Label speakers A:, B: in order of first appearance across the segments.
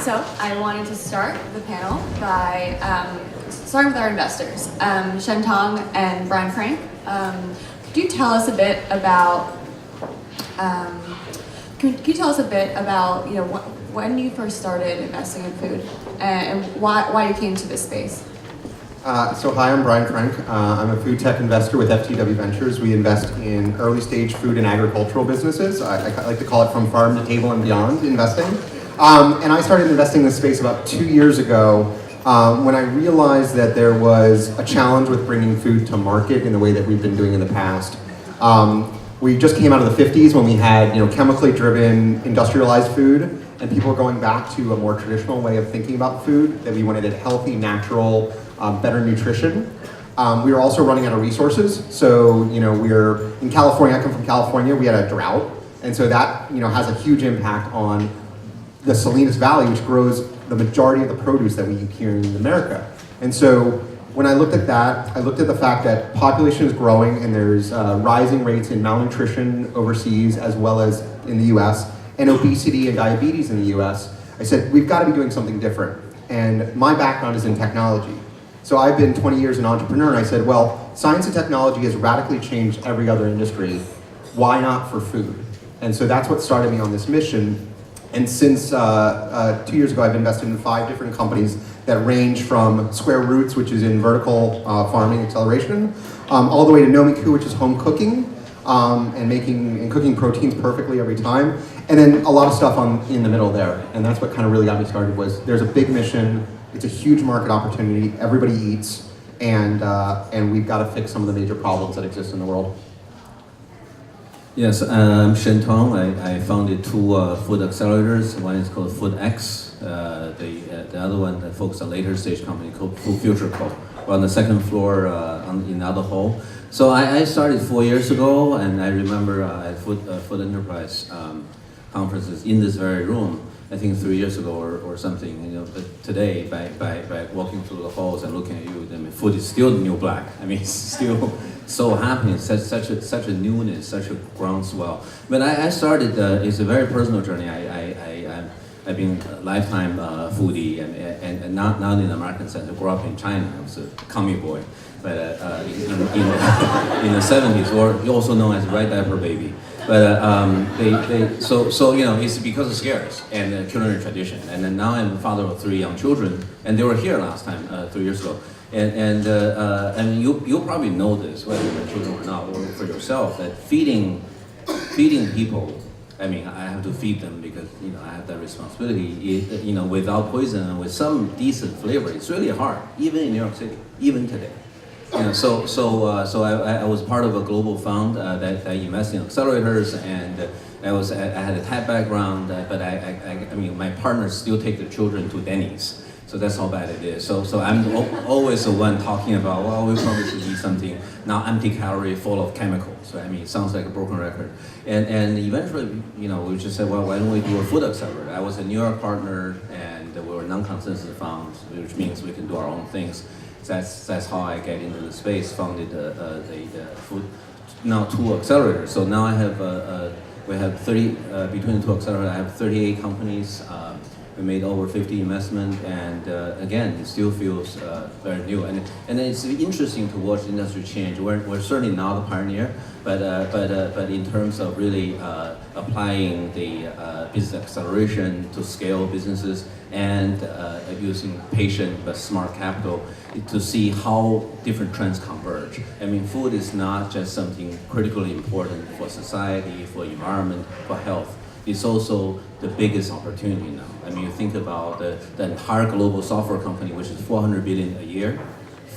A: So I wanted to start the panel by starting with our investors, Shen Tong and Brian Frank. Could you tell us a bit about when you first started investing in food and why you came to this space?
B: So hi, I'm Brian Frank. I'm a food tech investor with FTW Ventures. We invest in early stage food and agricultural businesses. I like to call it from farm to table and beyond investing. And I started investing in this space about 2 years ago when I realized that there was a challenge with bringing food to market in the way that we've been doing in the past. We just came out of the 50s when we had chemically driven industrialized food, and people were going back to a more traditional way of thinking about food, that we wanted it healthy, natural, better nutrition. We were also running out of resources. So, we're in California, I come from California, we had a drought. And so that, has a huge impact on the Salinas Valley, which grows the majority of the produce that we eat here in America. And so when I looked at that, I looked at the fact that population is growing and there's rising rates in malnutrition overseas as well as in the US, and obesity and diabetes in the US. I said, we've got to be doing something different. And my background is in technology. So I've been 20 years an entrepreneur, and I said, well, science and technology has radically changed every other industry. Why not for food? And so that's what started me on this mission. And since 2 years ago, I've invested in 5 different companies that range from Square Roots, which is in vertical farming acceleration, all the way to Nomiku, which is home cooking, and cooking proteins perfectly every time. And then a lot of stuff in the middle there. And that's what kind of really got me started. Was there's a big mission. It's a huge market opportunity. Everybody eats, and we've got to fix some of the major problems that exist in the world.
C: Yes, I'm Shen Tong. I founded 2 food accelerators. One is called FoodX. The other one focuses on later stage company called FoodFutureCo. We're on the second floor in the other hall. So I started 4 years ago, and I remember at Food Enterprise conferences in this very room. I think 3 years ago or something, but today by walking through the halls and looking at you, food is still the new black. It's still so happening, such a newness, such a groundswell. But I started, it's a very personal journey. I've been a lifetime foodie and not in the American sense. I grew up in China. I was a commie boy, but in the 70s, or also known as red diaper baby. But it's because of scares and culinary tradition. And then now I'm a father of 3 young children, and they were here last time 3 years ago. And you probably know this, whether you're children or not, or for yourself, that feeding people. I have to feed them because I have that responsibility. Without poison and with some decent flavor, it's really hard, even in New York City, even today. So I was part of a global fund that invested in accelerators, and I had a tech background, but my partners still take their children to Denny's. So that's how bad it is. So I'm always the one talking about, well, we probably should eat something not empty calorie, full of chemicals. So it sounds like a broken record. And eventually, we just said, well, why don't we do a food accelerator? I was a New York partner, and we were non-consensus funds, which means we can do our own things. That's how I get into the space. Founded the food, now 2 accelerators. So now I have we have 30 between the 2 accelerators. I have 38 companies. We made over 50 investment, and again, it still feels very new. And it's interesting to watch the industry change. We're certainly not a pioneer, but in terms of really applying the business acceleration to scale businesses and using patient but smart capital to see how different trends converge. Food is not just something critically important for society, for environment, for health. It's also the biggest opportunity now. You think about the entire global software company, which is $400 billion a year.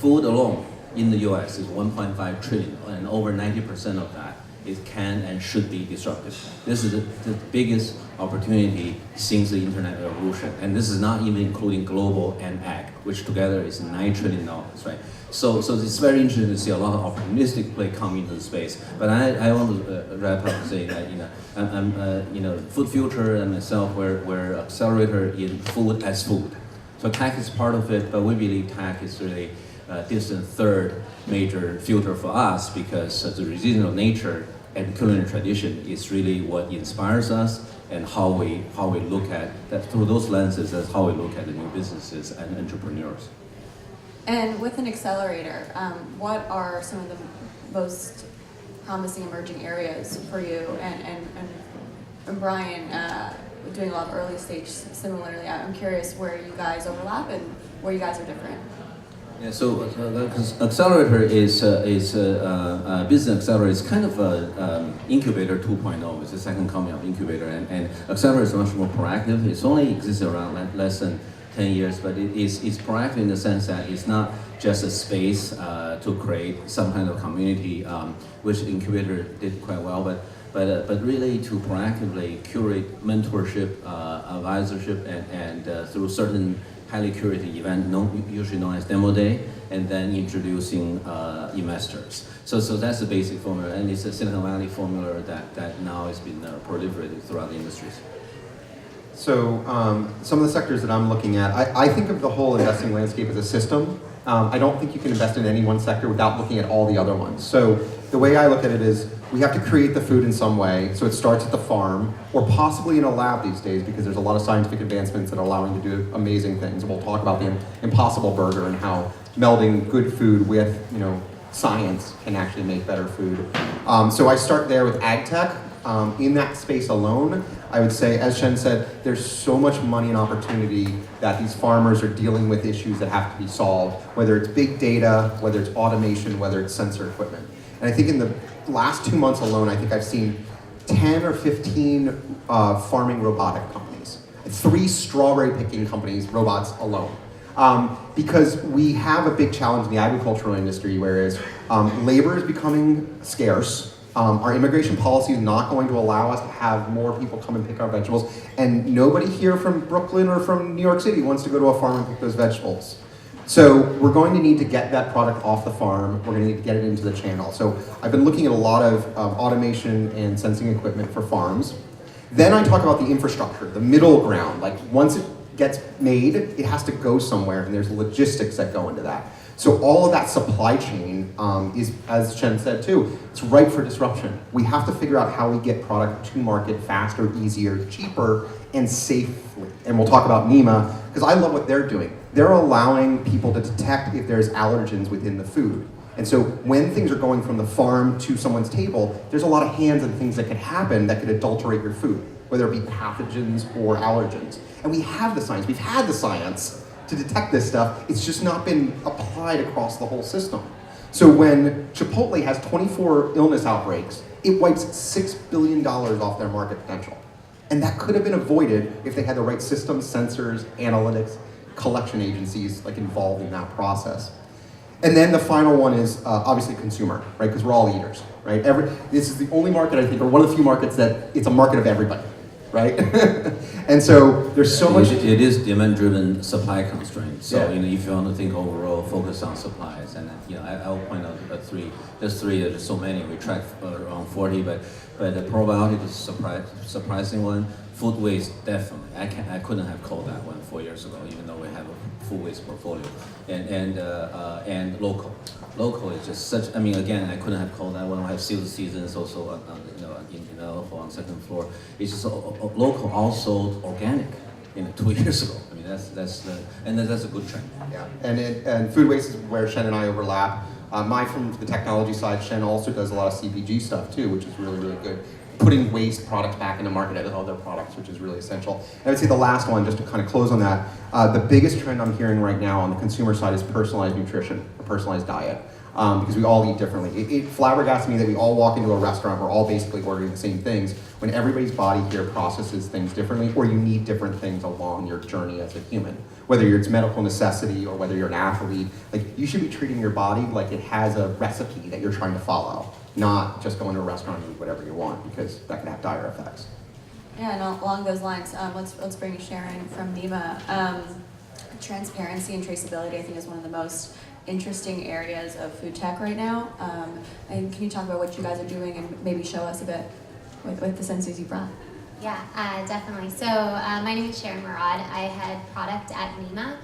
C: Food alone in the US is $1.5 trillion, and over 90% of that can and should be disrupted. This is the biggest opportunity since the internet revolution, and this is not even including global and ag, which together is $9 trillion, right? So it's very interesting to see a lot of opportunistic play come into the space. But I want to wrap up saying that Food Future and myself, we're accelerator in food as food. So tech is part of it, but we believe tech is really distant 3rd major filter for us, because the regional nature and culinary tradition is really what inspires us and how we look at that through those lenses. That's how we look at the new businesses and entrepreneurs.
A: And with an accelerator, what are some of the most promising emerging areas for you and Brian doing a lot of early stage similarly? I'm curious where you guys overlap and where you guys are different.
C: Yeah, so accelerator is business accelerator is kind of a incubator 2.0. It's the second coming of incubator, and accelerator is much more proactive. It's only existed around less than 10 years, but it's proactive in the sense that it's not just a space to create some kind of community, which incubator did quite well, but really to proactively curate mentorship, advisorship, and through certain highly curated event, usually known as demo day, and then introducing investors. So that's the basic formula, and it's a Silicon Valley formula that now has been proliferated throughout the industries.
B: So some of the sectors that I'm looking at, I think of the whole investing landscape as a system. I don't think you can invest in any one sector without looking at all the other ones. So the way I look at it is we have to create the food in some way. So it starts at the farm or possibly in a lab these days because there's a lot of scientific advancements that are allowing to do amazing things. And we'll talk about the Impossible Burger and how melding good food with science can actually make better food. So I start there with ag tech. In that space alone, I would say, as Shen said, there's so much money and opportunity that these farmers are dealing with issues that have to be solved, whether it's big data, whether it's automation, whether it's sensor equipment. And I think in the last 2 months alone, I think I've seen 10 or 15 farming robotic companies, 3 strawberry picking companies, robots alone. Because we have a big challenge in the agricultural industry, whereas labor is becoming scarce. Our immigration policy is not going to allow us to have more people come and pick our vegetables, and nobody here from Brooklyn or from New York City wants to go to a farm and pick those vegetables. So we're going to need to get that product off the farm. We're going to need to get it into the channel. So I've been looking at a lot of automation and sensing equipment for farms. Then I talk about the infrastructure, the middle ground. Like once it gets made, it has to go somewhere, and there's logistics that go into that. So all of that supply chain is, as Shen said too, it's ripe for disruption. We have to figure out how we get product to market faster, easier, cheaper, and safely. And we'll talk about Nima, because I love what they're doing. They're allowing people to detect if there's allergens within the food. And so when things are going from the farm to someone's table, there's a lot of hands and things that could happen that could adulterate your food, whether it be pathogens or allergens. And we have the science, we've had the science to detect this stuff, it's just not been applied across the whole system. So when Chipotle has 24 illness outbreaks, it wipes $6 billion off their market potential. And that could have been avoided if they had the right systems, sensors, analytics, collection agencies involved in that process. And then the final one is obviously consumer, right? Because we're all eaters, right? This is the only market I think, or one of the few markets that it's a market of everybody, right? And so there's so much.
C: It is demand-driven supply constraints. So
B: Yeah.
C: if you want to think overall, focus on supplies. And I'll point out three. There's three. There's so many. We track around 40, but the probiotic is a surprising one. Food waste, definitely. I couldn't have called that one 4 years ago, even though we have a food waste portfolio. And local. Local is just such. I mean, again, I couldn't have called that one. I have seasons also on second floor. It's just local, also organic. 2 years ago. I mean, that's a good trend.
B: Yeah, and food waste is where Shen and I overlap. From the technology side, Shen also does a lot of CPG stuff too, which is really, really good. Putting waste products back into market as other products, which is really essential. And I would say the last one, just to kind of close on that, the biggest trend I'm hearing right now on the consumer side is personalized nutrition, a personalized diet, because we all eat differently. It flabbergasts me that we all walk into a restaurant, we're all basically ordering the same things, when everybody's body here processes things differently, or you need different things along your journey as a human. Whether it's medical necessity or whether you're an athlete, you should be treating your body like it has a recipe that you're trying to follow, not just going to a restaurant and eat whatever you want, because that can have dire effects.
A: Yeah, and along those lines, let's bring Sharon from Nima. Transparency and traceability, I think, is one of the most interesting areas of food tech right now. And can you talk about what you guys are doing and maybe show us a bit with the sensors you brought?
D: Yeah, definitely. So my name is Sharon Morad. I head product at Nima.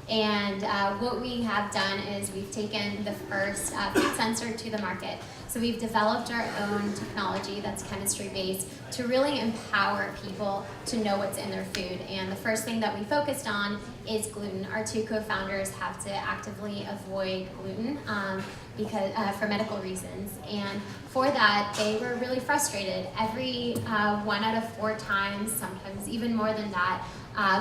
D: And what we have done is we've taken the first food sensor to the market. So we've developed our own technology that's chemistry-based to really empower people to know what's in their food. And the first thing that we focused on is gluten. Our two co-founders have to actively avoid gluten because for medical reasons. And for that, they were really frustrated. Every 1 out of 4 times, sometimes even more than that,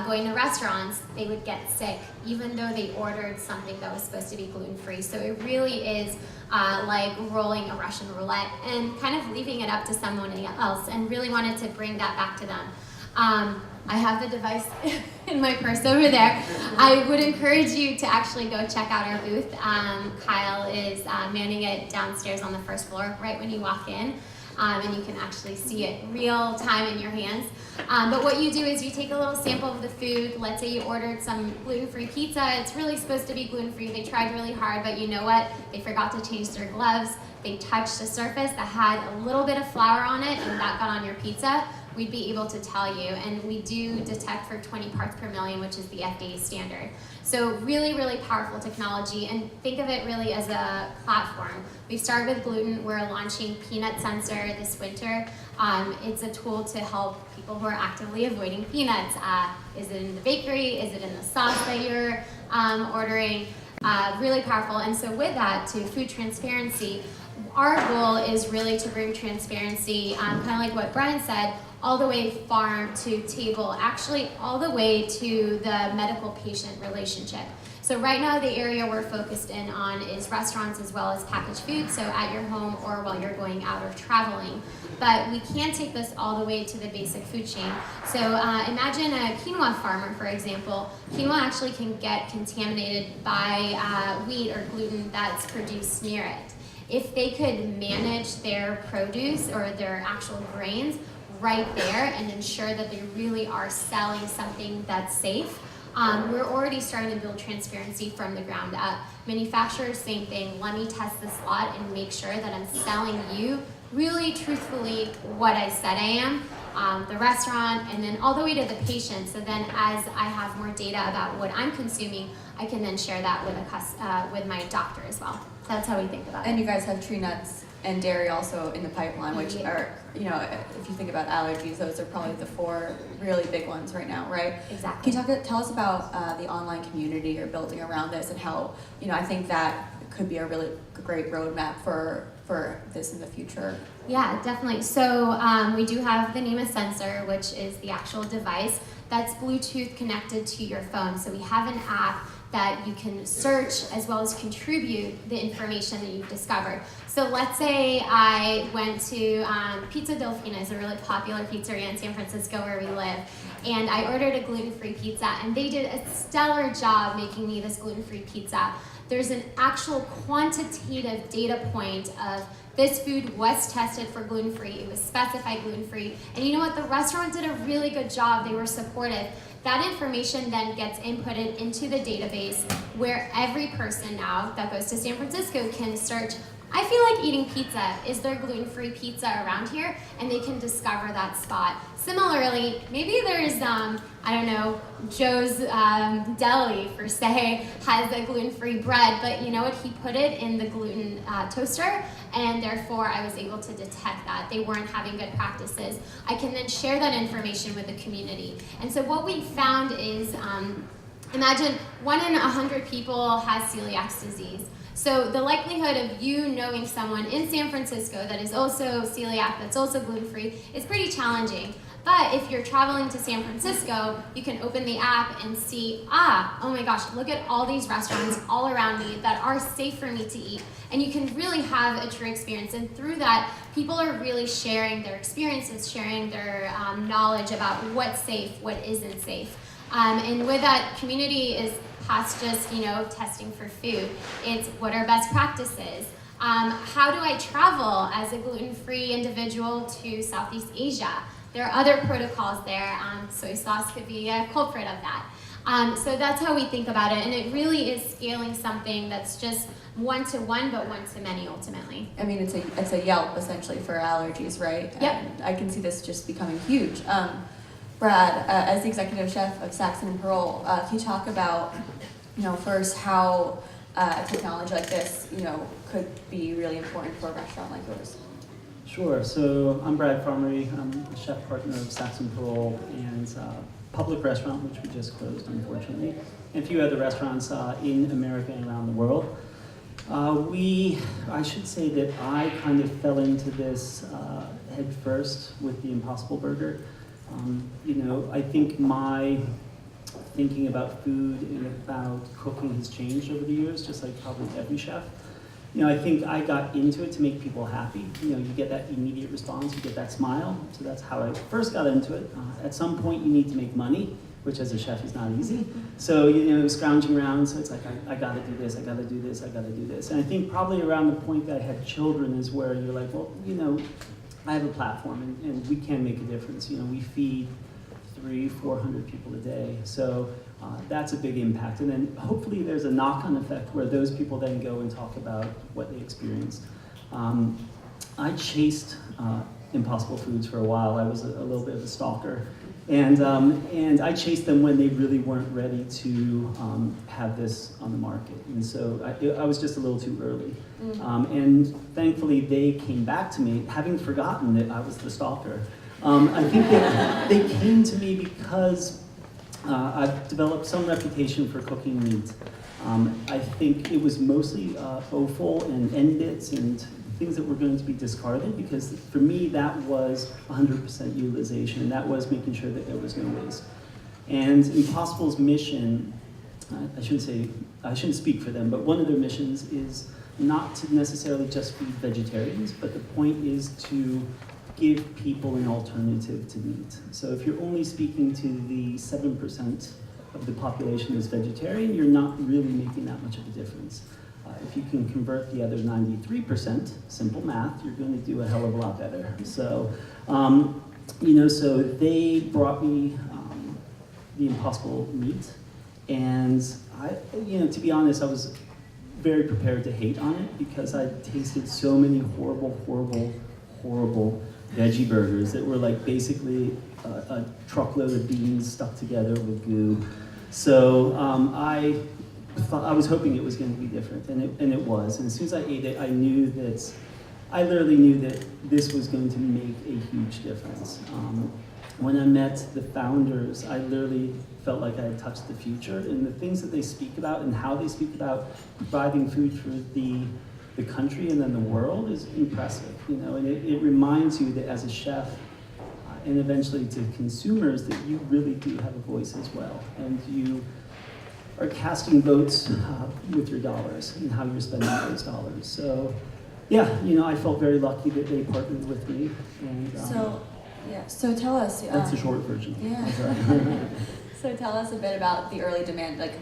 D: going to restaurants, they would get sick, even though they ordered something that was supposed to be gluten-free. So it really is like rolling a Russian roulette and kind of leaving it up to someone else, and really wanted to bring that back to them. I have the device in my purse over there. I would encourage you to actually go check out our booth. Kyle is manning it downstairs on the first floor right when you walk in. And you can actually see it real time in your hands. But what you do is you take a little sample of the food. Let's say you ordered some gluten-free pizza. It's really supposed to be gluten-free. They tried really hard, but you know what? They forgot to change their gloves. They touched a surface that had a little bit of flour on it, and that got on your pizza. We'd be able to tell you, and we do detect for 20 parts per million, which is the FDA standard. So really, really powerful technology, and think of it really as a platform. We've started with gluten. We're launching Peanut Sensor this winter. It's a tool to help people who are actively avoiding peanuts. Is it in the bakery? Is it in the sauce that you're ordering? Really powerful. And so with that, to food transparency, our goal is really to bring transparency, kind of like what Brian said, all the way farm to table, actually all the way to the medical patient relationship. So right now the area we're focused in on is restaurants as well as packaged food, so at your home or while you're going out or traveling. But we can take this all the way to the basic food chain. So imagine a quinoa farmer, for example. Quinoa actually can get contaminated by wheat or gluten that's produced near it. If they could manage their produce or their actual grains right there and ensure that they really are selling something that's safe, we're already starting to build transparency from the ground up. Manufacturers, same thing. Let me test this lot and make sure that I'm selling you really truthfully what I said I am, the restaurant, and then all the way to the patient. So then as I have more data about what I'm consuming, I can then share that with my doctor as well. So that's how we think about it.
A: And you guys have tree nuts and dairy also in the pipeline, which are, you know, if you think about allergies, those are probably the 4 really big ones right now, right?
D: Exactly.
A: Can you tell us about the online community you're building around this, and how, you know, I think that could be a really great roadmap for this in the future.
D: Yeah, definitely. So we do have the Nima sensor, which is the actual device that's Bluetooth connected to your phone. So we have an app that you can search as well as contribute the information that you've discovered. So let's say I went to Pizza Delfina, is a really popular pizzeria in San Francisco where we live, and I ordered a gluten-free pizza, and they did a stellar job making me this gluten-free pizza. There's an actual quantitative data point of this food was tested for gluten-free, it was specified gluten-free, and you know what, the restaurant did a really good job, they were supportive. That information then gets inputted into the database where every person now that goes to San Francisco can search, I feel like eating pizza, is there gluten-free pizza around here? And they can discover that spot. Similarly, maybe there's, I don't know, Joe's Deli, per se, has a gluten-free bread, but you know what, he put it in the gluten toaster, and therefore I was able to detect that. They weren't having good practices. I can then share that information with the community. And so what we found is, imagine 1 in 100 people has celiac disease. So the likelihood of you knowing someone in San Francisco that is also celiac, that's also gluten-free, is pretty challenging. But if you're traveling to San Francisco, you can open the app and see, oh my gosh, look at all these restaurants all around me that are safe for me to eat. And you can really have a true experience. And through that, people are really sharing their experiences, sharing their knowledge about what's safe, what isn't safe. And with that, community is past just, you know, testing for food. It's what are best practices. How do I travel as a gluten-free individual to Southeast Asia? There are other protocols there. Soy sauce could be a culprit of that. So that's how we think about it. And it really is scaling something that's just one-to-one, but one-to-many ultimately.
A: I mean, it's a Yelp essentially for allergies, right?
D: Yep.
A: And I can see this just becoming huge. Brad, as the executive chef of Saxon Parole, can you talk about, you know, first how technology like this, could be really important for a restaurant like yours?
E: Sure. So I'm Brad Farmerie. I'm the chef partner of Saxon Parole and Public Restaurant, which we just closed, unfortunately, and a few other restaurants in America and around the world. I should say that I kind of fell into this head first with the Impossible Burger. I think my thinking about food and about cooking has changed over the years, just like probably every chef. I think I got into it to make people happy. You get that immediate response, you get that smile. So that's how I first got into it. At some point, you need to make money, which as a chef is not easy. So, scrounging around, so it's like, I gotta do this, I gotta do this, I gotta do this. And I think probably around the point that I had children is where you're like, well, I have a platform and we can make a difference. We feed 300-400 people a day. So that's a big impact. And then hopefully there's a knock-on effect where those people then go and talk about what they experienced. I chased Impossible Foods for a while. I was a little bit of a stalker. And I chased them when they really weren't ready to have this on the market. And so I was just a little too early. And thankfully they came back to me, having forgotten that I was the stalker. I think they came to me because I've developed some reputation for cooking meat. I think it was mostly offal and end bits and things that were going to be discarded, because for me that was 100% utilization, and that was making sure that there was no waste. And Impossible's mission, I shouldn't speak for them, but one of their missions is not to necessarily just feed vegetarians, but the point is to give people an alternative to meat. So if you're only speaking to the 7% of the population that's vegetarian, you're not really making that much of a difference. If you can convert the other 93%, simple math, you're going to do a hell of a lot better. So, so they brought me the Impossible meat, and to be honest, I was very prepared to hate on it because I tasted so many horrible veggie burgers that were like basically a truckload of beans stuck together with goo. So I was hoping it was going to be different, and it was. And as soon as I ate it, I literally knew that this was going to make a huge difference. When I met the founders, I literally felt like I had touched the future, and the things that they speak about and how they speak about providing food for the country and then the world is impressive, and it reminds you that as a chef, and eventually to consumers, that you really do have a voice as well, and you are casting votes with your dollars and how you're spending those dollars. So, I felt very lucky that they partnered with me. And,
A: so tell us.
E: That's the short version.
A: Yeah. So tell us a bit about the early demand. Like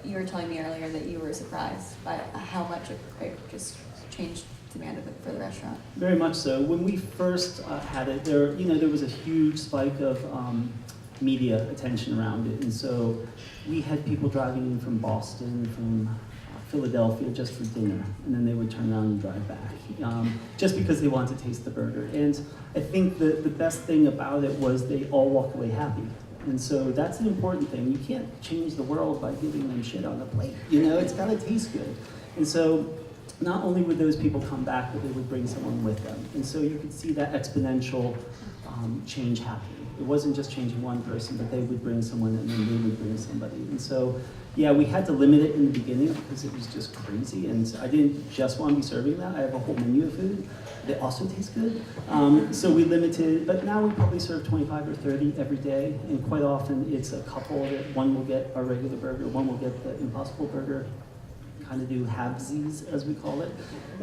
A: you were telling me earlier that you were surprised by how much it just changed demand for the restaurant.
E: Very much so. When we first had it, there was a huge spike of media attention around it, and so we had people driving in from Boston, from Philadelphia just for dinner, and then they would turn around and drive back, just because they wanted to taste the burger. And I think the best thing about it was they all walk away happy. And so that's an important thing. You can't change the world by giving them shit on the plate. It's gotta taste good. And so not only would those people come back, but they would bring someone with them. And so you could see that exponential change happening. It wasn't just changing one person, but they would bring someone and then they would bring somebody. And so, we had to limit it in the beginning because it was just crazy. And I didn't just want to be serving that. I have a whole menu of food that also tastes good. So we limited, but now we probably serve 25 or 30 every day. And quite often it's a couple that one will get our regular burger, one will get the Impossible Burger, kind of do halvesies, as we call it.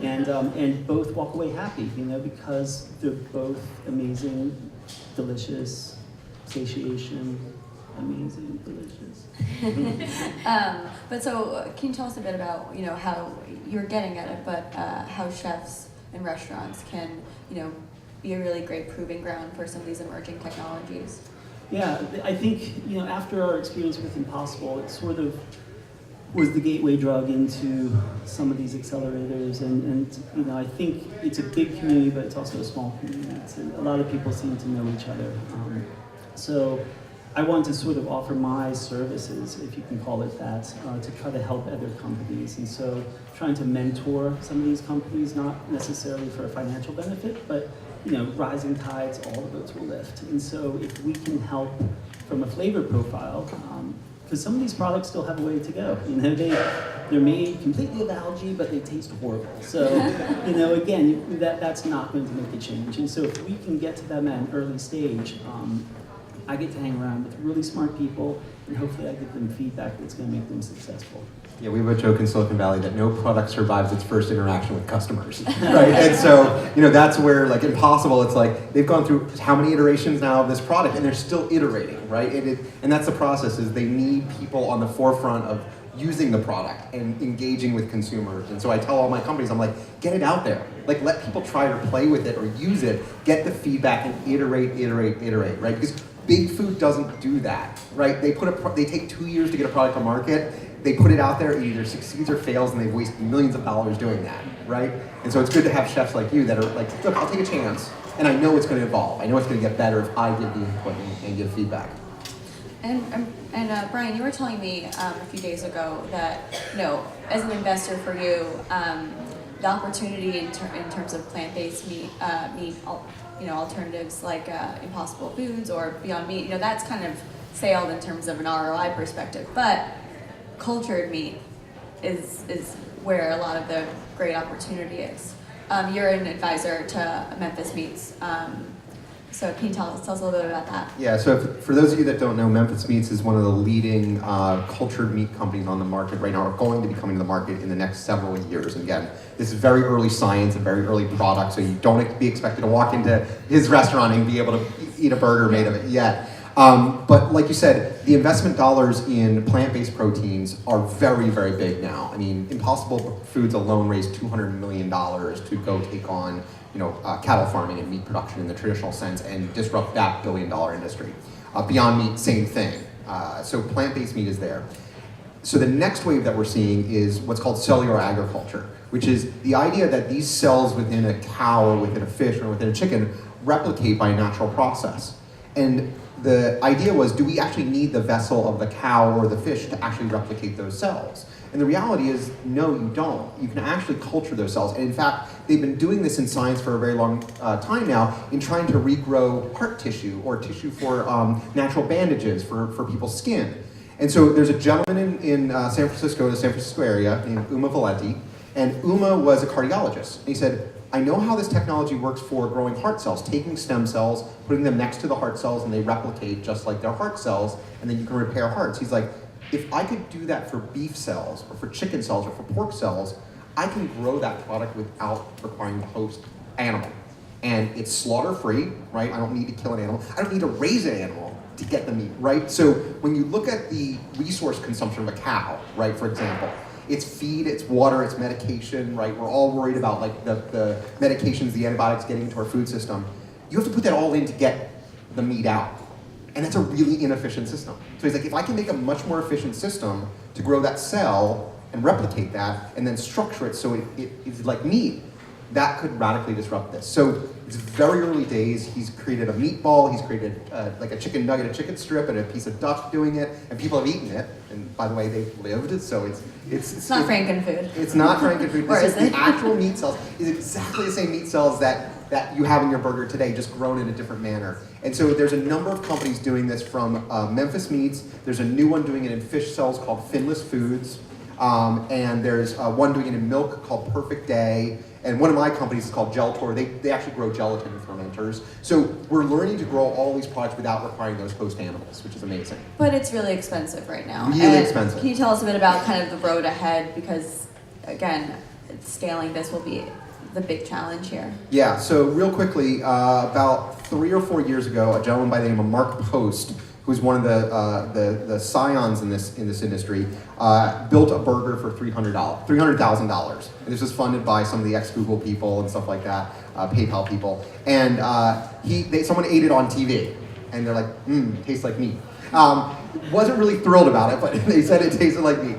E: And both walk away happy, because they're both amazing, delicious, satiation, amazing, delicious.
A: But so, can you tell us a bit about how you're getting at it, but how chefs and restaurants can be a really great proving ground for some of these emerging technologies?
E: Yeah, I think after our experience with Impossible, it sort of was the gateway drug into some of these accelerators, and I think it's a big community, but it's also a small community. A lot of people seem to know each other. So I want to sort of offer my services, if you can call it that, to try to help other companies. And so trying to mentor some of these companies, not necessarily for a financial benefit, but rising tides, all the boats will lift. And so if we can help from a flavor profile, because some of these products still have a way to go. They're made completely of algae, but they taste horrible. So, again, that's not going to make a change. And so if we can get to them at an early stage, I get to hang around with really smart people, and hopefully I give them feedback that's going to make them successful.
B: Yeah, we have a joke in Silicon Valley that no product survives its first interaction with customers, right? And so, that's where, like, Impossible, it's like, they've gone through how many iterations now of this product, and they're still iterating, right? And that's the process, is they need people on the forefront of using the product and engaging with consumers. And so I tell all my companies, I'm like, get it out there. Like, let people try to play with it or use it, get the feedback, and iterate, right? Because big food doesn't do that, right? They take 2 years to get a product to market. They put it out there, it either succeeds or fails, and they've wasted millions of dollars doing that, right? And so it's good to have chefs like you that are like, look, I'll take a chance, and I know it's going to evolve. I know it's going to get better if I give the input and give feedback.
A: And Brian, you were telling me a few days ago that, as an investor for you, the opportunity in terms of plant-based meat, alternatives like Impossible Foods or Beyond Meat, that's kind of sailed in terms of an ROI perspective. But cultured meat is where a lot of the great opportunity is. You're an advisor to Memphis Meats. So can you tell us a little bit about that?
B: Yeah, so for those of you that don't know, Memphis Meats is one of the leading cultured meat companies on the market right now, or going to be coming to the market in the next several years. And again, this is very early science and very early product, so you don't be expected to walk into his restaurant and be able to eat a burger made of it yet. But like you said, the investment dollars in plant-based proteins are very, very big now. I mean, Impossible Foods alone raised $200 million to go take on cattle farming and meat production in the traditional sense and disrupt that billion-dollar industry. Beyond Meat, same thing. So plant-based meat is there. So the next wave that we're seeing is what's called cellular agriculture, which is the idea that these cells within a cow or within a fish or within a chicken replicate by a natural process. And the idea was, do we actually need the vessel of the cow or the fish to actually replicate those cells? And the reality is, no, you don't. You can actually culture those cells. And in fact, they've been doing this in science for a very long time now in trying to regrow heart tissue or tissue for natural bandages for people's skin. And so there's a gentleman in San Francisco, the San Francisco area, named Uma Valenti. And Uma was a cardiologist. And he said, I know how this technology works for growing heart cells, taking stem cells, putting them next to the heart cells, and they replicate just like their heart cells, and then you can repair hearts. He's like, if I could do that for beef cells, or for chicken cells, or for pork cells, I can grow that product without requiring the host animal. And it's slaughter-free, right? I don't need to kill an animal. I don't need to raise an animal to get the meat, right? So when you look at the resource consumption of a cow, right, for example, it's feed, it's water, it's medication, right? We're all worried about like the medications, the antibiotics getting into our food system. You have to put that all in to get the meat out. And that's a really inefficient system. So he's like, if I can make a much more efficient system to grow that cell and replicate that and then structure it so it is like meat, that could radically disrupt this. So it's very early days. He's created a meatball. He's created like a chicken nugget, a chicken strip, and a piece of duck doing it. And people have eaten it. And by the way, they've lived. So it's
A: not Frankenfood.
B: It's not Frankenfood.
A: Or is it?
B: The actual meat cells is exactly the same meat cells that you have in your burger today, just grown in a different manner. And so there's a number of companies doing this from Memphis Meats. There's a new one doing it in fish cells called Finless Foods. And there's one doing it in milk called Perfect Day. And one of my companies is called Geltor. They actually grow gelatin in fermenters. So we're learning to grow all these products without requiring those host animals, which is amazing.
A: But it's really expensive right now.
B: Really expensive.
A: Can you tell us a bit about kind of the road ahead? Because, again, scaling this will be the big challenge here. Yeah,
B: so real quickly, about 3 or 4 years ago, a gentleman by the name of Mark Post, who's one of the scions in this industry, built a burger for $300,000. And this was funded by some of the ex-Google people and stuff like that, PayPal people. And someone ate it on TV, and they're like, tastes like meat. Wasn't really thrilled about it, but they said it tasted like meat.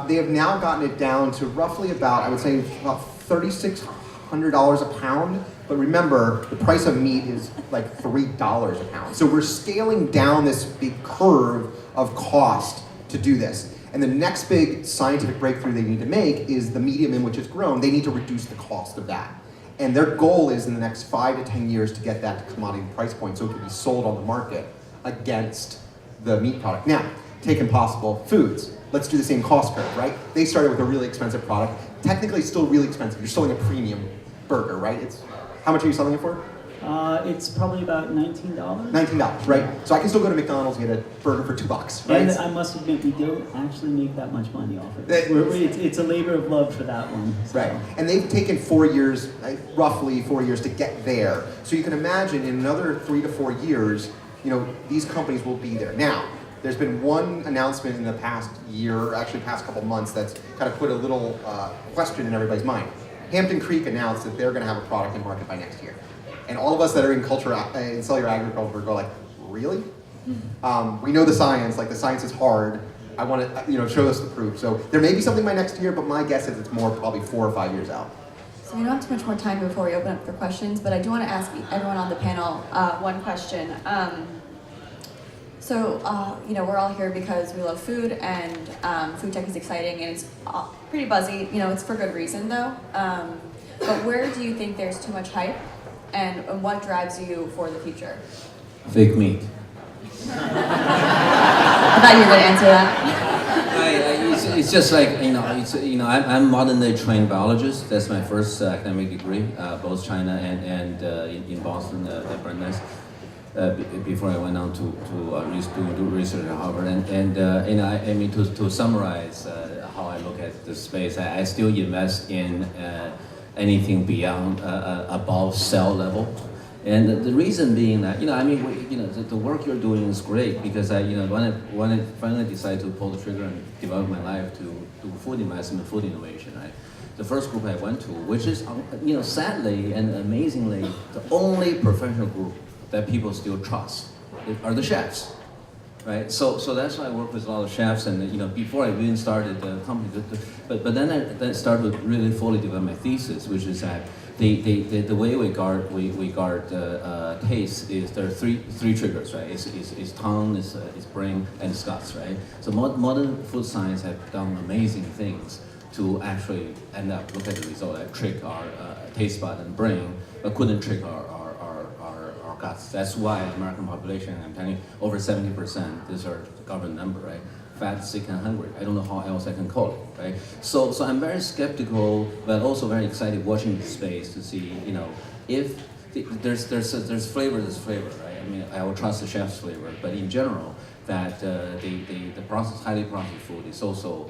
B: They have now gotten it down to roughly about, I would say, about $3,600 a pound But remember, the price of meat is like $3 a pound. So we're scaling down this big curve of cost to do this. And the next big scientific breakthrough they need to make is the medium in which it's grown. They need to reduce the cost of that. And their goal is in the next 5 to 10 years to get that to commodity price point so it can be sold on the market against the meat product. Now, take Impossible Foods. Let's do the same cost curve, right? They started with a really expensive product. Technically, it's still really expensive. You're selling a premium burger, right? How much are you selling it for?
E: It's probably about $19.
B: $19, right? So I can still go to McDonald's and get a burger for $2, right?
E: And I must admit, we don't actually make that much money off of it. It's a labor of love for that one. So.
B: Right, and they've taken 4 years, roughly 4 years to get there. So you can imagine in another 3 to 4 years, these companies will be there. Now, there's been one announcement in the past year, actually past couple months, that's kind of put a little question in everybody's mind. Hampton Creek announced that they're going to have a product in market by next year. And all of us that are in cellular agriculture go like, really? We know the science, the science is hard. I want to, show us the proof. So there may be something by next year, but my guess is it's more probably 4 or 5 years out.
A: So we don't have too much more time before we open up for questions, but I do want to ask everyone on the panel one question. We're all here because we love food, and food tech is exciting, and it's pretty buzzy. It's for good reason, though. But where do you think there's too much hype, and what drives you for the future?
C: Fake meat.
A: I thought you were going to answer that.
C: It's just like, I'm modern day trained biologist. That's my first academic degree, both China and in Boston at Brandeis. Before I went on to do research at Harvard, to summarize how I look at the space, I still invest in anything beyond above cell level, and the reason being that the work you're doing is great because when I finally decided to pull the trigger and devote my life to food investment, food innovation, right? The first group I went to, which is sadly and amazingly the only professional group that people still trust, are the chefs, right? So that's why I work with a lot of chefs, and before I even started the company, but then I started to really fully develop my thesis, which is that the way we guard taste is there are three triggers, right? It's tongue, it's brain, and it's guts, right? So modern food science have done amazing things to actually end up look at the result, like trick our taste bud and brain, but couldn't trick our guts. That's why the American population, I'm telling you, over 70%, these are the government number, right? Fat, sick, and hungry. I don't know how else I can call it, right? So I'm very skeptical, but also very excited watching the space to see, if there's flavor, right? I will trust the chef's flavor, but in general, that the highly processed food is also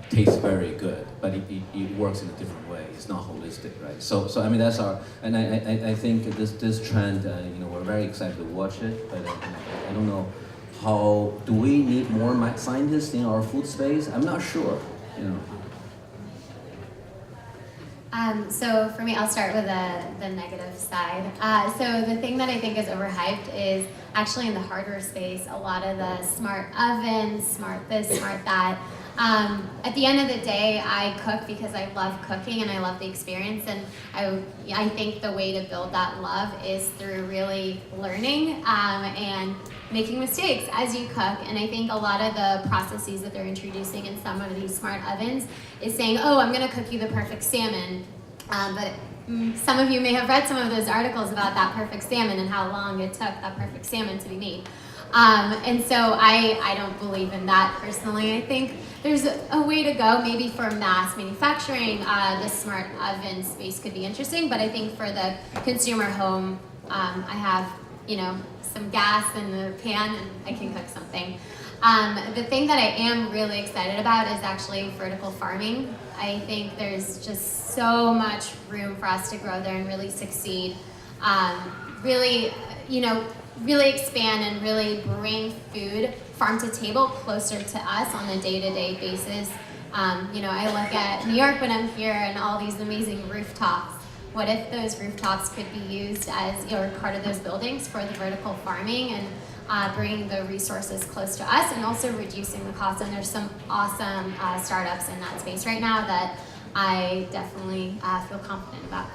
C: tastes very good, but it works in a different way. It's not holistic, right? So that's our, and I think this trend, we're very excited to watch it, but I don't know how, do we need more scientists in our food space? I'm not sure,
D: So for me, I'll start with the negative side. So the thing that I think is overhyped is actually in the hardware space, a lot of the smart ovens, smart this, smart that. At the end of the day, I cook because I love cooking and I love the experience, and I think the way to build that love is through really learning and making mistakes as you cook. And I think a lot of the processes that they're introducing in some of these smart ovens is saying, oh, I'm going to cook you the perfect salmon, but some of you may have read some of those articles about that perfect salmon and how long it took that perfect salmon to be made. And so I don't believe in that personally. I think there's a way to go, maybe for mass manufacturing, the smart oven space could be interesting, but I think for the consumer home, I have, some gas in the pan and I can cook something. The thing that I am really excited about is actually vertical farming. I think there's just so much room for us to grow there and really succeed. Really expand and really bring food farm to table closer to us on a day-to-day basis. I look at New York when I'm here and all these amazing rooftops. What if those rooftops could be used as part of those buildings for the vertical farming and bringing the resources close to us and also reducing the cost? And there's some awesome startups in that space right now that I definitely feel confident about.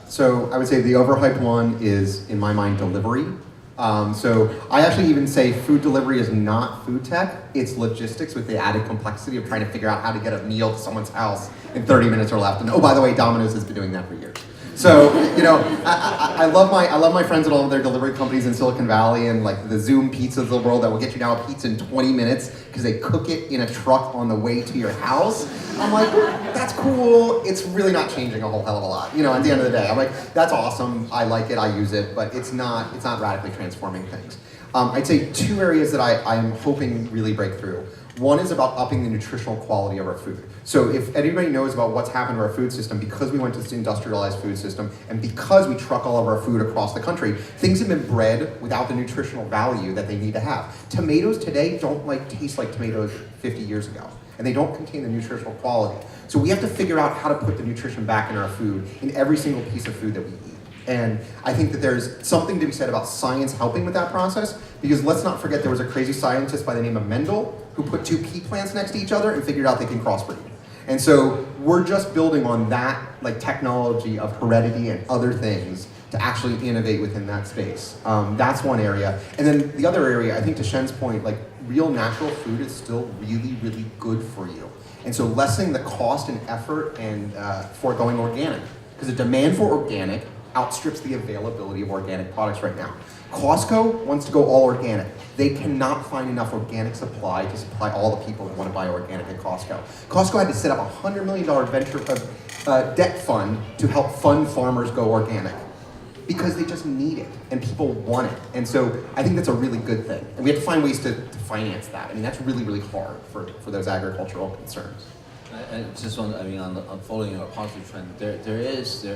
B: So I would say the overhyped one is, in my mind, delivery. So I actually even say food delivery is not food tech, it's logistics with the added complexity of trying to figure out how to get a meal to someone's house in 30 minutes or less. And oh, by the way, Domino's has been doing that for years. So, you know, I love my friends at all of their delivery companies in Silicon Valley and like the Zoom pizzas of the world that will get you now a pizza in 20 minutes because they cook it in a truck on the way to your house. I'm like, that's cool. It's really not changing a whole hell of a lot. You know, at the end of the day, I'm like, that's awesome. I like it. I use it, but it's not radically transforming things. I'd say two areas that I'm hoping really break through. One is about upping the nutritional quality of our food. So if anybody knows about what's happened to our food system, because we went to this industrialized food system, and because we truck all of our food across the country, things have been bred without the nutritional value that they need to have. Tomatoes today don't taste like tomatoes 50 years ago, and they don't contain the nutritional quality. So we have to figure out how to put the nutrition back in our food, in every single piece of food that we eat. And I think that there's something to be said about science helping with that process, because let's not forget there was a crazy scientist by the name of Mendel who put two pea plants next to each other and figured out they can crossbreed. And so we're just building on that technology of heredity and other things to actually innovate within that space. That's one area. And then the other area, I think to Shen's point, real natural food is still really, really good for you. And so lessening the cost and effort and for going organic, because the demand for organic outstrips the availability of organic products right now. Costco wants to go all organic. They cannot find enough organic supply to supply all the people that want to buy organic at Costco. Costco had to set up a $100 million debt fund to help fund farmers go organic because they just need it and people want it. And so I think that's a really good thing. And we have to find ways to finance that. I mean, that's really, really hard for those agricultural concerns.
C: I just want, on following your positive trend, there is a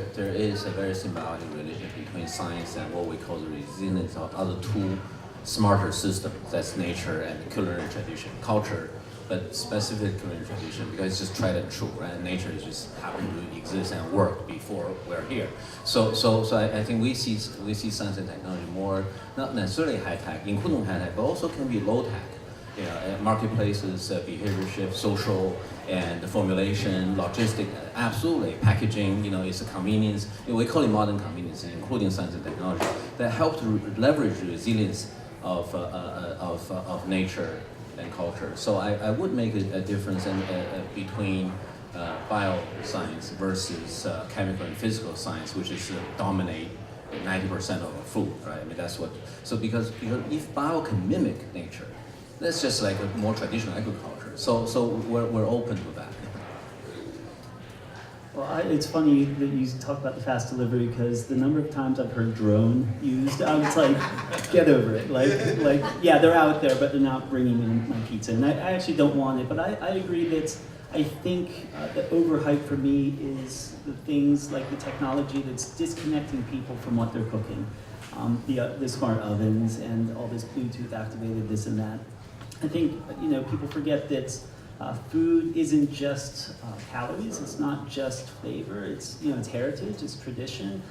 C: very symbiotic relationship between science and what we call the resilience of other two smarter systems. That's nature and culinary tradition, culture, but specific culinary tradition because it's just tried and true, right? Nature is just happened to exist and work before we're here. So I think we see science and technology more not necessarily high tech, including high tech, but also can be low tech. You know, marketplaces, behavior shift, social, and the formulation, logistic, absolutely, packaging, it's a convenience. We call it modern convenience, including science and technology, that help to leverage the resilience of nature and culture. So I would make a difference between bioscience versus chemical and physical science, which is dominate 90% of food, right? I mean, that's what, so because if bio can mimic nature, that's just like a more traditional agriculture. So we're open to that.
E: Well, it's funny that you talk about the fast delivery because the number of times I've heard drone used, I was like, get over it. Yeah, they're out there, but they're not bringing in my pizza. And I actually don't want it, but I agree that I think the overhype for me is the things like the technology that's disconnecting people from what they're cooking. The smart ovens and all this Bluetooth activated this and that. I think, people forget that food isn't just calories, it's not just flavor, it's heritage, it's tradition.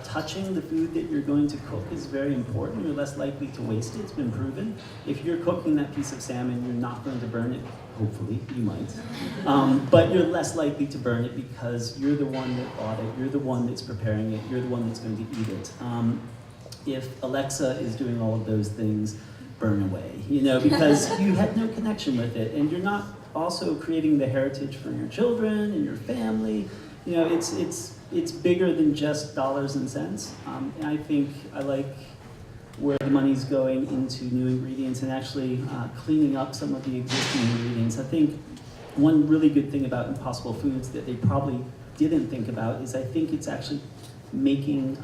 E: Touching the food that you're going to cook is very important. You're less likely to waste it, it's been proven. If you're cooking that piece of salmon, you're not going to burn it. Hopefully, you might. But you're less likely to burn it because you're the one that bought it, you're the one that's preparing it, you're the one that's going to eat it. If Alexa is doing all of those things, burn away, because you had no connection with it, and you're not also creating the heritage for your children and your family. It's bigger than just dollars and cents. And I think I like where the money's going into new ingredients and actually cleaning up some of the existing ingredients. I think one really good thing about Impossible Foods that they probably didn't think about is I think it's actually making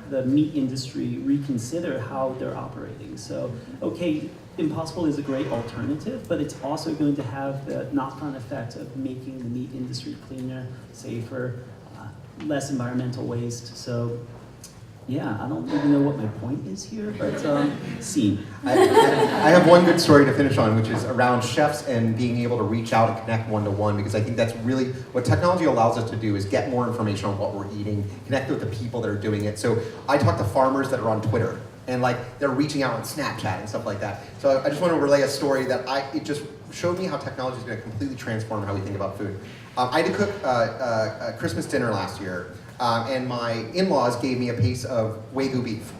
E: the meat industry reconsider how they're operating. So, okay, Impossible is a great alternative, but it's also going to have the knock-on effect of making the meat industry cleaner, safer, less environmental waste. So, yeah, I don't even know what my point is here, but scene.
B: I have one good story to finish on, which is around chefs and being able to reach out and connect one-to-one, because I think that's really what technology allows us to do is get more information on what we're eating, connect with the people that are doing it. So I talk to farmers that are on Twitter, and they're reaching out on Snapchat and stuff like that. So I just want to relay a story that it just showed me how technology is going to completely transform how we think about food. I had to cook a Christmas dinner last year. and my in-laws gave me a piece of Wagyu beef.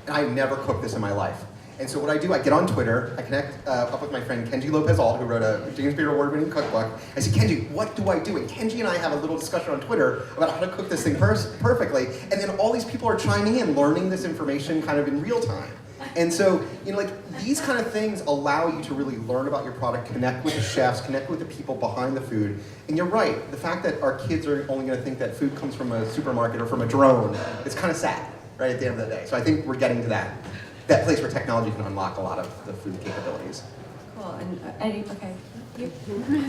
B: And I never cooked this in my life. And so what I do, I get on Twitter, I connect up with my friend Kenji Lopez-Alt, who wrote a James Beard Award-winning cookbook. I say, Kenji, what do I do? And Kenji and I have a little discussion on Twitter about how to cook this thing perfectly. And then all these people are chiming in, learning this information kind of in real time. And so, these kind of things allow you to really learn about your product, connect with the chefs, connect with the people behind the food. And you're right, the fact that our kids are only going to think that food comes from a supermarket or from a drone, it's kind of sad, right, at the end of the day. So I think we're getting to that place where technology can unlock a lot of the food capabilities.
A: Cool, and Eddie, okay. You?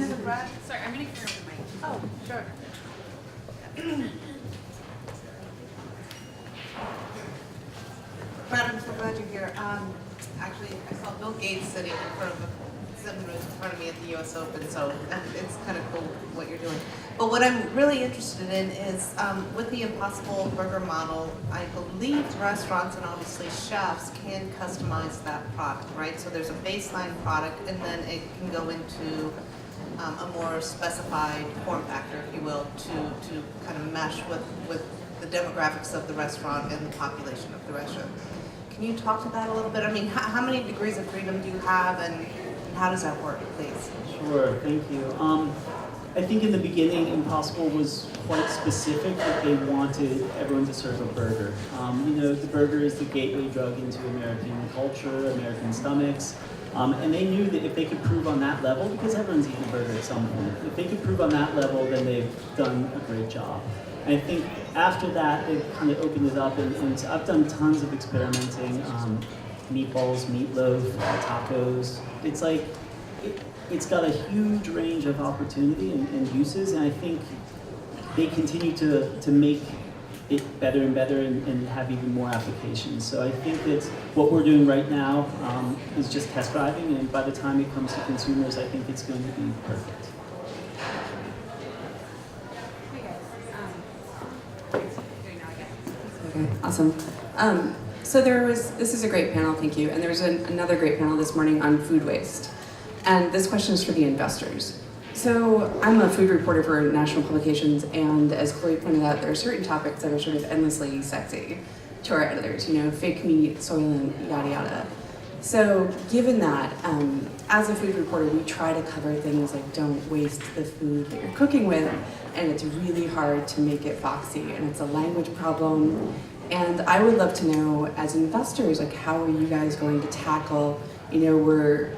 F: So Brad, sorry, I'm gonna carry over the mic. Oh, sure. Brad, I'm so glad you're here. Actually, I saw Bill Gates sitting in front of me at the U.S. Open, so it's kind of cool what you're doing. But what I'm really interested in is with the Impossible Burger model, I believe restaurants and obviously chefs can customize that product, right? So there's a baseline product, and then it can go into a more specified form factor, if you will, to kind of mesh with the demographics of the restaurant and the population of the restaurant. Can you talk to that a little bit? I mean, how many degrees of freedom do you have, and how does that work, please?
E: Sure, thank you. I think in the beginning, Impossible was quite specific that they wanted everyone to serve a burger. The burger is the gateway drug into American culture, American stomachs. And they knew that if they could prove on that level, because everyone's eating a burger at some point, if they could prove on that level, then they've done a great job. And I think after that, they've kind of opened it up, and I've done tons of experimenting, meatballs, meatloaf, tacos. It's like, it's got a huge range of opportunity and uses, and I think they continue to make it better and better and have even more applications. So I think that what we're doing right now is just test driving, and by the time it comes to consumers, I think it's going to be perfect.
G: Okay, awesome. So this is a great panel, thank you. And there was another great panel this morning on food waste. And this question is for the investors. So I'm a food reporter for national publications, and as Chloe pointed out, there are certain topics that are sort of endlessly sexy to our editors, fake meat, soylent, yada yada. So given that, as a food reporter, we try to cover things like don't waste the food that you're cooking with, and it's really hard to make it foxy, and it's a language problem. And I would love to know, as investors, like how are you guys going to tackle, we're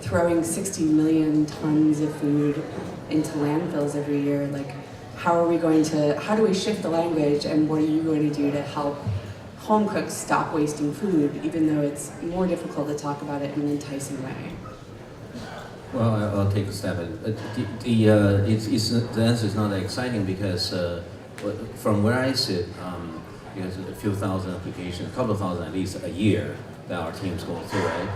G: throwing 60 million tons of food into landfills every year. Like, how do we shift the language, and what are you going to do to help home cooks stop wasting food, even though it's more difficult to talk about it in an enticing way?
C: Well, I'll take a stab at it. The answer is not that exciting because from where I sit, there's a few thousand applications, a couple of thousand at least a year that our teams go through, right?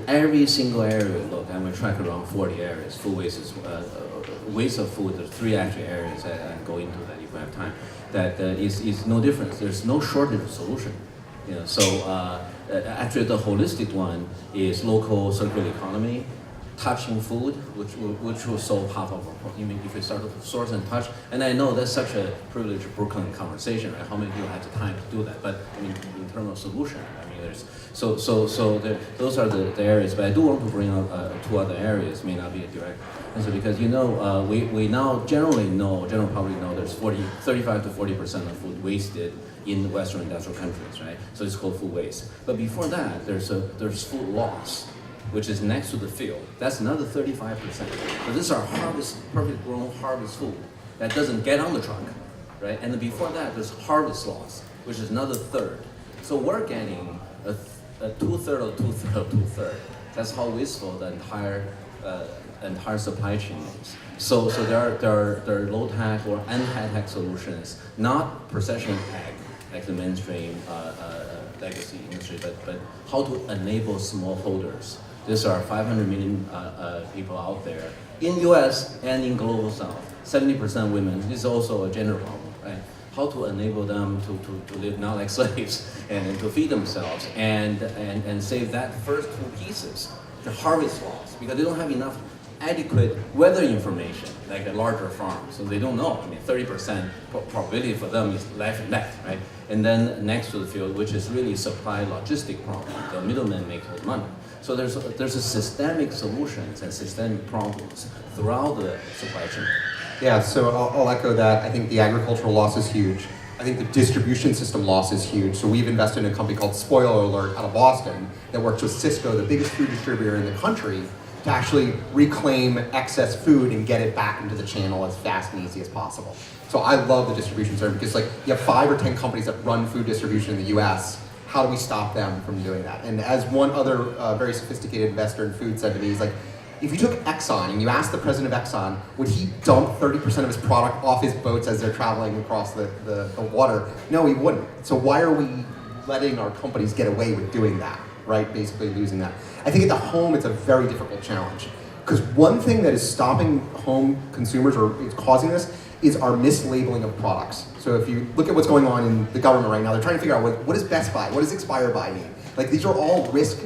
C: Every single area we look, and we track around 40 areas. Food waste is waste of food. There's 3 actually areas that I go into that if we have time. That is no difference. There's no shortage of solution. Actually, the holistic one is local circular economy, touching food, which will solve half of our problem. If we start to source and touch, and I know that's such a privileged Brooklyn conversation, right? How many people have the time to do that? But in terms of solution, there's those are the areas. But I do want to bring up 2 other areas. May not be a direct answer because we now general public know there's 35 to 40% of food wasted in Western industrial countries, right? So it's called food waste. But before that, there's food loss, which is next to the field. That's another 35%. So this is our perfect grown harvest food that doesn't get on the truck, right? And then before that, there's harvest loss, which is another third. So we're getting a 2/3 of 2/3 of 2/3. That's how wasteful the entire supply chain is. So there are low tech or anti tech solutions, not precision ag like the mainstream legacy industry, but how to enable smallholders. These are 500 million people out there in U.S. and in global South. 70% women. This is also a gender problem, right? How to enable them to live not like slaves and to feed themselves and save that first 2 pieces, the harvest loss, because they don't have enough adequate weather information, like a larger farm, so they don't know. I mean, 30% probability for them is life and death, right? And then next to the field, which is really supply logistic problem, the middleman makes all the money. So there's a systemic solutions and systemic problems throughout the supply chain.
B: Yeah, so I'll echo that. I think the agricultural loss is huge. I think the distribution system loss is huge. So we've invested in a company called Spoiler Alert out of Boston that works with Cisco, the biggest food distributor in the country, to actually reclaim excess food and get it back into the channel as fast and easy as possible. So I love the distribution center because like you have 5 or 10 companies that run food distribution in the US. How do we stop them from doing that? And as one other very sophisticated investor in food said to me, he's like, if you took Exxon and you asked the president of Exxon, would he dump 30% of his product off his boats as they're traveling across the water? No, he wouldn't. So why are we letting our companies get away with doing that, right? Basically losing that. I think at the home, it's a very difficult challenge. Because one thing that is stopping home consumers or is causing this is our mislabeling of products. So if you look at what's going on in the government right now, they're trying to figure out what is Best Buy, what does expire by mean? Like these are all risk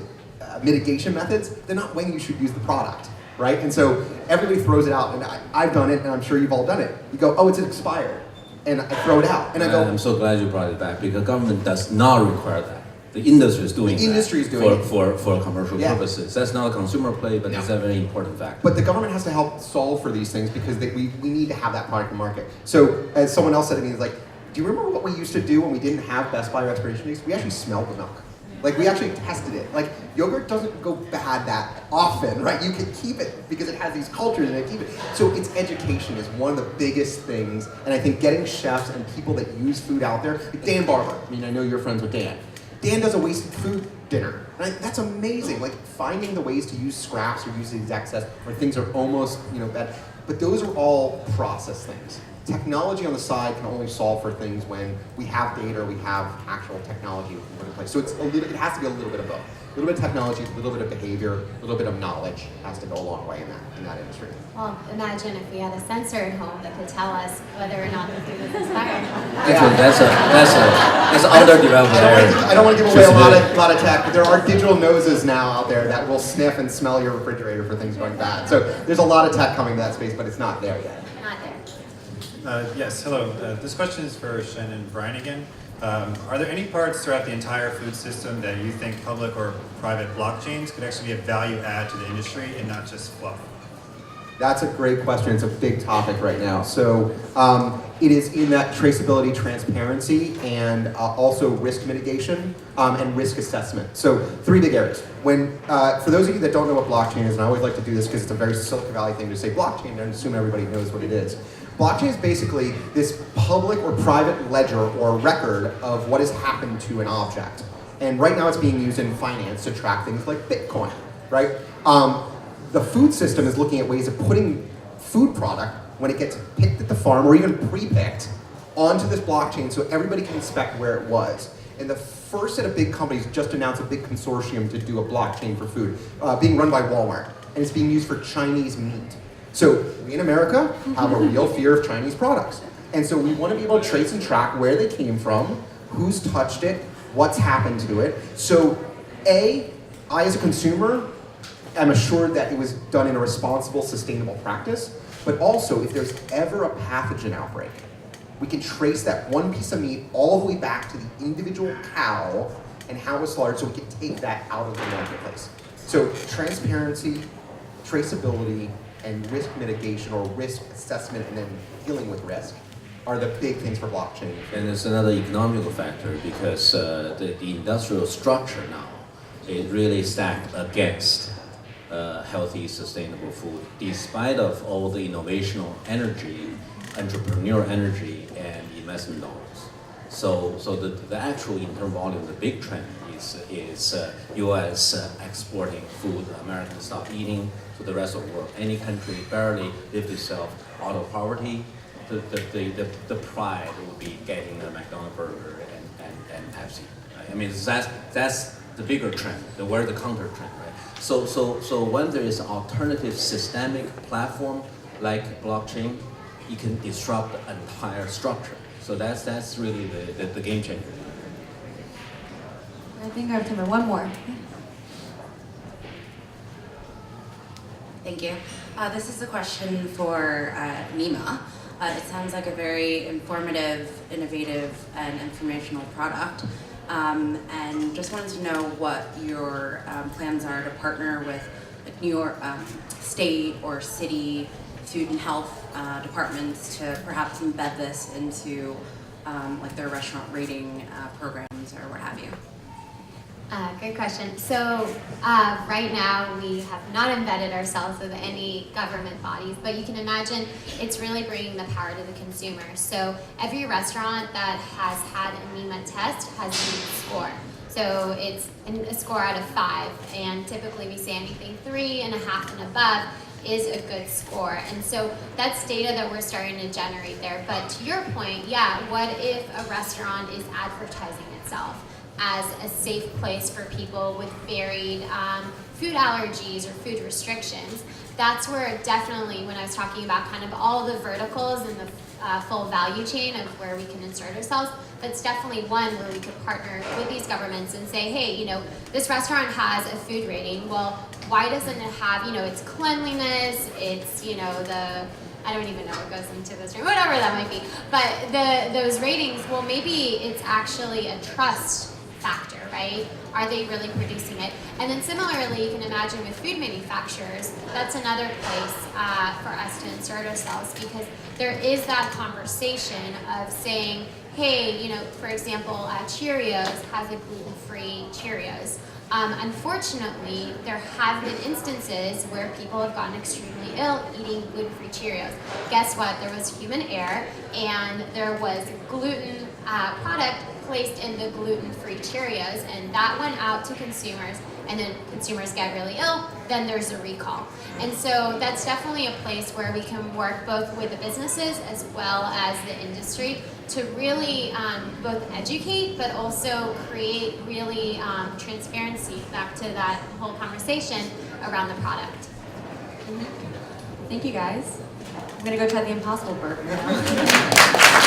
B: mitigation methods. They're not when you should use the product, right? And so everybody throws it out, and I've done it, and I'm sure you've all done it. You go, oh, it's expired, and I throw it out, and I go.
C: I'm so glad you brought it back because government does not require that. The industry is doing
B: The industry is doing it.
C: for commercial purposes. That's not a consumer play, but it's a very important factor.
B: But the government has to help solve for these things because we need to have that product in market. So as someone else said to me, it's like, do you remember what we used to do when we didn't have Best Buy or expiration dates? We actually smelled the milk. Like we actually tested it. Like yogurt doesn't go bad that often, right? You can keep it because it has these cultures and it keep it. So its education is one of the biggest things. And I think getting chefs and people that use food out there, like Dan Barber, I mean, I know you're friends with Dan. Dan does a wasted food dinner, right? That's amazing. Like finding the ways to use scraps or use these excess where things are almost, bad. But those are all process things. Technology on the side can only solve for things when we have data, we have actual technology we can put in place. So it has to be a little bit of both. A little bit of technology, a little bit of behavior, a little bit of knowledge has to go a long way in that industry.
D: Well, imagine if we had a sensor at home that could tell us whether or not the food was expired.
C: Actually, that's underdeveloped area.
B: I don't want to give away a lot of tech, but there are digital noses now out there that will sniff and smell your refrigerator for things going bad. So there's a lot of tech coming to that space, but it's not there yet.
D: Not there.
H: Yes, hello. This question is for Shen and Brian again. Are there any parts throughout the entire food system that you think public or private blockchains could actually be a value add to the industry and not just fluff?
B: That's a great question. It's a big topic right now. So it is in that traceability, transparency, and also risk mitigation and risk assessment. So 3 big areas. When for those of you that don't know what blockchain is, and I always like to do this because it's a very Silicon Valley thing to say blockchain and assume everybody knows what it is. Blockchain is basically this public or private ledger or record of what has happened to an object. And right now it's being used in finance to track things like Bitcoin, right? The food system is looking at ways of putting food product, when it gets picked at the farm or even pre-picked, onto this blockchain so everybody can inspect where it was. And the first set of big companies just announced a big consortium to do a blockchain for food, being run by Walmart. And it's being used for Chinese meat. So we in America have a real fear of Chinese products. And so we want to be able to trace and track where they came from, who's touched it, what's happened to it. So I as a consumer am assured that it was done in a responsible, sustainable practice. But also if there's ever a pathogen outbreak, we can trace that one piece of meat all the way back to the individual cow and how it was slaughtered so we can take that out of the marketplace. So transparency, traceability, and risk mitigation or risk assessment and then dealing with risk are the big things for blockchain.
C: And there's another economical factor because the industrial structure now is really stacked against healthy, sustainable food, despite of all the innovational energy, entrepreneurial energy, and investment dollars. So the actual internal volume, the big trend is U.S. exporting food, Americans stop eating to the rest of the world. Any country barely lift itself out of poverty, the pride will be getting a McDonald's burger and Pepsi. Right? I mean, that's the bigger trend, where the counter trend, right? So when there is an alternative systemic platform like blockchain, you can disrupt the entire structure. So that's really the game changer.
A: I think I have time for one more.
I: Thank you. This is a question for Nima. It sounds like a very informative, innovative, and informational product. And just wanted to know what your plans are to partner with like New York state or city food and health departments to perhaps embed this into like their restaurant rating programs or what have you.
D: Great question. So right now we have not embedded ourselves with any government bodies, but you can imagine it's really bringing the power to the consumer. So every restaurant that has had a Nima test has a Nima score. So it's a score out of 5, and typically we say anything 3.5 and above is a good score. And so that's data that we're starting to generate there. But to your point, yeah, what if a restaurant is advertising itself as a safe place for people with varied food allergies or food restrictions? That's where definitely, when I was talking about kind of all the verticals and the full value chain of where we can insert ourselves, that's definitely one where we could partner with these governments and say, hey, you know, this restaurant has a food rating. Well, why doesn't it have, you know, its cleanliness, its, you know, I don't even know what goes into this room, whatever that might be. But those ratings, well, maybe it's actually a trust factor, right? Are they really producing it? And then similarly, you can imagine with food manufacturers, that's another place for us to insert ourselves, because there is that conversation of saying, hey, you know, for example, Cheerios has a gluten-free Cheerios. Unfortunately, there have been instances where people have gotten extremely ill eating gluten-free Cheerios. Guess what? There was human error, and there was gluten product placed in the gluten-free Cheerios, and that went out to consumers, and then consumers get really ill, then there's a recall. And so that's definitely a place where we can work both with the businesses as well as the industry to really both educate, but also create really transparency back to that whole conversation around the product.
A: Thank you, guys. I'm gonna go try the Impossible Burger now.